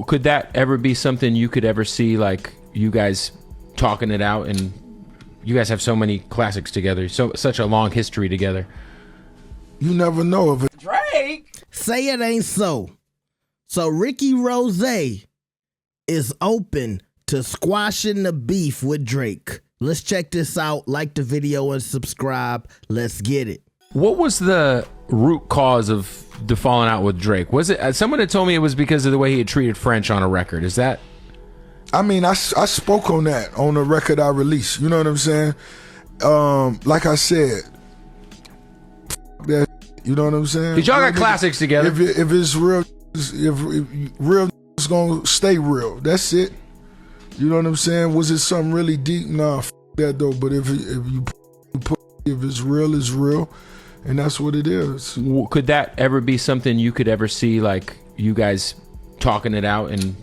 Could that ever be something you could ever see, like you guys talking it out? And you guys have so many classics together, such a long history together. You never know if it. Drake, say it ain't so. So Ricky Rose is open to squashing the beef with Drake. Let's check this out. Like the video and subscribe. Let's get it. What was the root cause of the falling out with Drake? Was it someone had told me it was because of the way he had treated French on a record? Is that? I mean, I spoke on that on the record I released. You know what I'm saying? Like I said, that, you know what I'm saying? Did y'all got classics together? If it's real, if real is gonna stay real. That's it. You know what I'm saying? Was it something really deep? Nah, that though. But if it's real, it's real, and that's what it is. Could that ever be something you could ever see, like you guys talking it out? And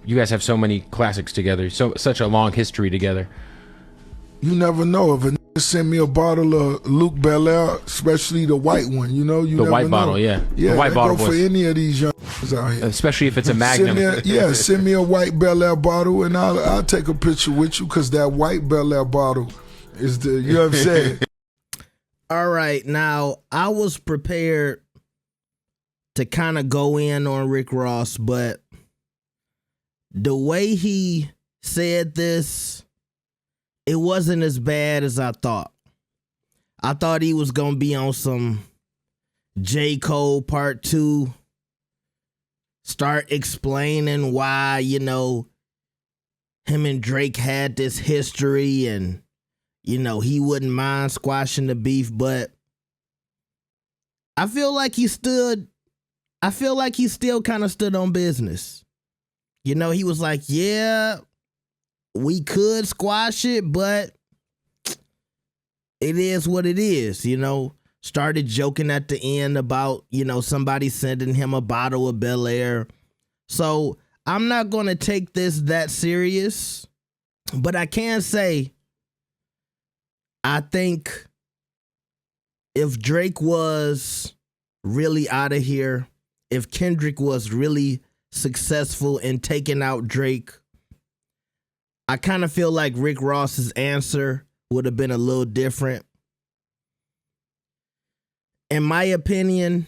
you guys have so many classics together, such a long history together. You never know. If a nigga send me a bottle of Luke Belaire, especially the white one, you know, you the never white know. bottle, yeah, the white bottle go for any of these young out here. Especially if it's a Magnum. Send me a white Belaire bottle, and I'll take a picture with you, because that white Belaire bottle is the, you know what I'm saying? All right, now I was prepared to kind of go in on Rick Ross, but the way he said this, it wasn't as bad as I thought. I thought he was going to be on some J. Cole Part 2, start explaining why, you know, him and Drake had this history and, you know, he wouldn't mind squashing the beef, but I feel like he still kind of stood on business. You know, he was like, yeah, we could squash it, but it is what it is, you know. Started joking at the end about, you know, somebody sending him a bottle of Bel Air. So I'm not going to take this that serious, but I can say, I think if Drake was really out of here, if Kendrick was really successful in taking out Drake, I kind of feel like Rick Ross's answer would have been a little different. In my opinion,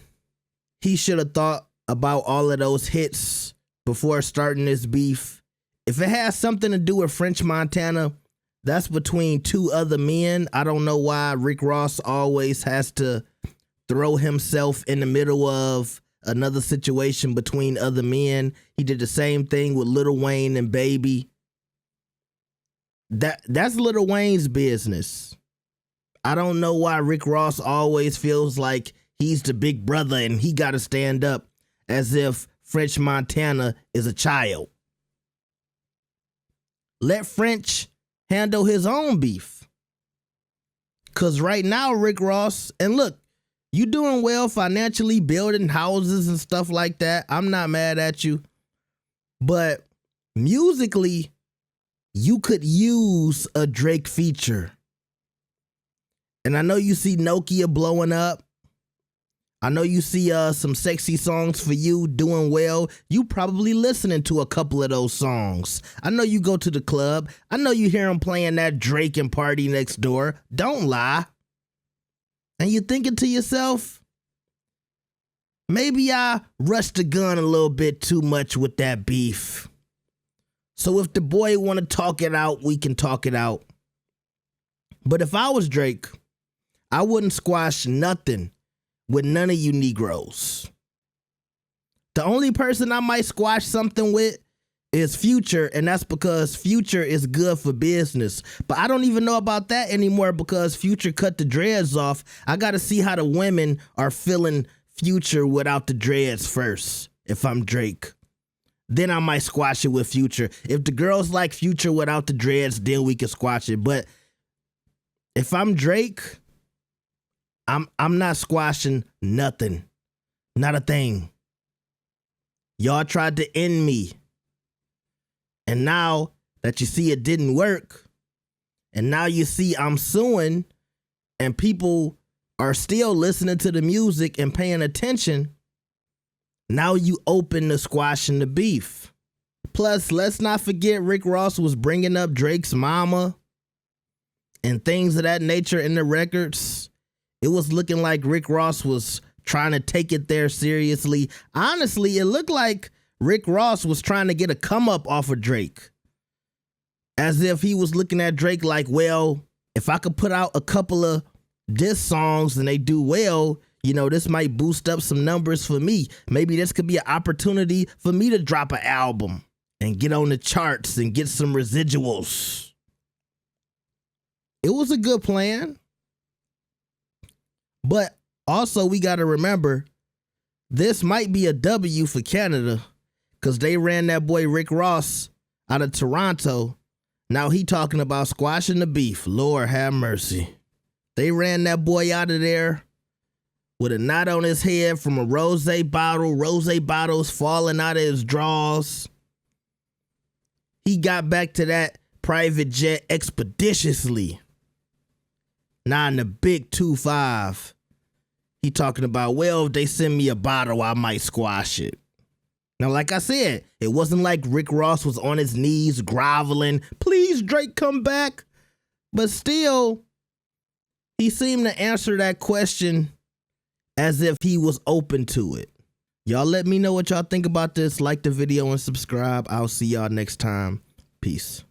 he should have thought about all of those hits before starting this beef. If it has something to do with French Montana, that's between two other men. I don't know why Rick Ross always has to throw himself in the middle of another situation between other men. He did the same thing with Lil Wayne and Baby. That's Lil Wayne's business. I don't know why Rick Ross always feels like he's the big brother and he got to stand up as if French Montana is a child. Let French handle his own beef. Because right now, Rick Ross, and look, you doing well financially, building houses and stuff like that. I'm not mad at you. But musically, you could use a Drake feature. And I know you see Nokia blowing up. I know you see some Sexy Songs for You doing well. You probably listening to a couple of those songs. I know you go to the club. I know you hear them playing that Drake and Party Next Door. Don't lie. And you're thinking to yourself, maybe I rushed the gun a little bit too much with that beef. So if the boy want to talk it out, we can talk it out. But if I was Drake, I wouldn't squash nothing with none of you Negroes. The only person I might squash something with is Future, and that's because Future is good for business. But I don't even know about that anymore because Future cut the dreads off. I got to see how the women are feeling Future without the dreads first, if I'm Drake. Then I might squash it with Future. If the girls like Future without the dreads, then we can squash it. But if I'm Drake, I'm not squashing nothing. Not a thing. Y'all tried to end me. And now that you see it didn't work, and now you see I'm suing, and people are still listening to the music and paying attention, Now you open to squashing the beef. Plus, let's not forget Rick Ross was bringing up Drake's mama and things of that nature in the records. It was looking like Rick Ross was trying to take it there seriously. Honestly, it looked like Rick Ross was trying to get a come up off of Drake. As if he was looking at Drake like, well, if I could put out a couple of diss songs and they do well, you know, this might boost up some numbers for me. Maybe this could be an opportunity for me to drop an album and get on the charts and get some residuals. It was a good plan. But also, we got to remember, this might be a W for Canada because they ran that boy Rick Ross out of Toronto. Now he talking about squashing the beef. Lord have mercy. They ran that boy out of there with a knot on his head from a rosé bottle. Rosé bottles falling out of his drawers. He got back to that private jet expeditiously. Now in the big 2-5, he talking about, well, if they send me a bottle, I might squash it. Now, like I said, it wasn't like Rick Ross was on his knees groveling, please, Drake, come back. But still, he seemed to answer that question as if he was open to it. Y'all let me know what y'all think about this. Like the video and subscribe. I'll see y'all next time. Peace.